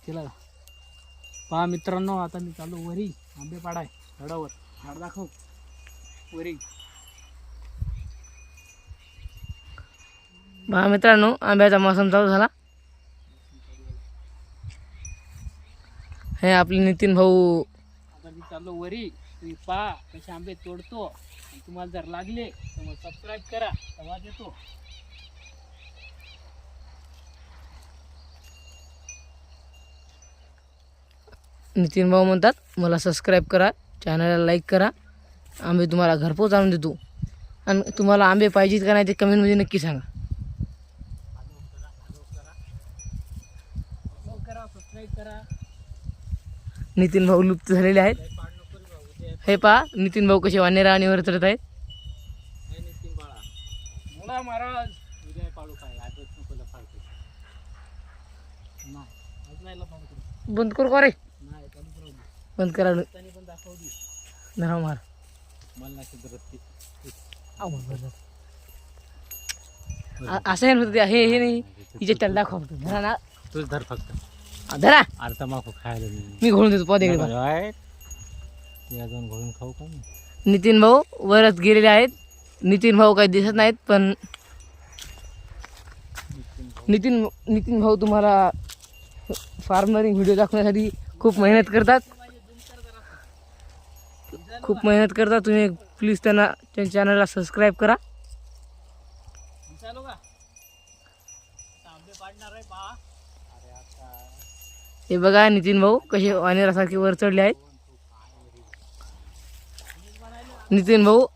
केला पहा मित्रांनो, आता मी चालू वरी आंबे पाडाय झाडावर. झाड दाखव वरी. पहा मित्रांनो, आंब्याचा मोसम चालू झाला. हे आपले नितीन भाऊ. आता मी चालू वरी. तुम्ही पहा कसे आंबे तोडतो. आणि तुम्हाला जर लागले तर मग सबस्क्राईब करा, तेव्हा देतो. नितीन भाऊ म्हणतात मला सबस्क्राईब करा, चॅनलला लाईक करा, आंबे तुम्हाला घरपोच आणून देतो. आणि तुम्हाला आंबे पाहिजेत का नाही ते कमेंटमध्ये नक्की सांगा. सबस्क्राईब करा. नितीन भाऊ लुप्त झालेले आहेत. हे पहा नितीन भाऊ कसे वानेरा आणि वर चढत आहेत. नितीन बाळा मुळा महाराज उद्या पाडू काय आजच नको लफाडतो. नाही आज नाही लफाडतो. बंद करू का रे? नाही चालू करू. बंद करा. त्यांनी पण दाखवली धरा मार. मला नाही सुधरत. असं आहे हे नाही तिचे त्याला दाखव. धरा ना, तूच धर फक्त. धरा. अर्धा मागो खायला मी घोळून देतो पॉदेकडे. या जाऊन घोळून खाऊ का मी? नितीन भाऊ वरच गेलेले आहेत. नितीन भाऊ काही दिसत नाहीत, पण नितीन भाऊ तुम्हाला फार्मरिंग व्हिडिओ दाखवण्यासाठी खूप मेहनत करतात. तुम्ही प्लीज त्यांना त्यांच्या चॅनलला सबस्क्राईब करा. चालू का आंबे पाडणार आहे पहा. अरे आता हे बघा नितीन भाऊ कसे वानेरासारखे वर चढले आहेत. नितीन भाऊ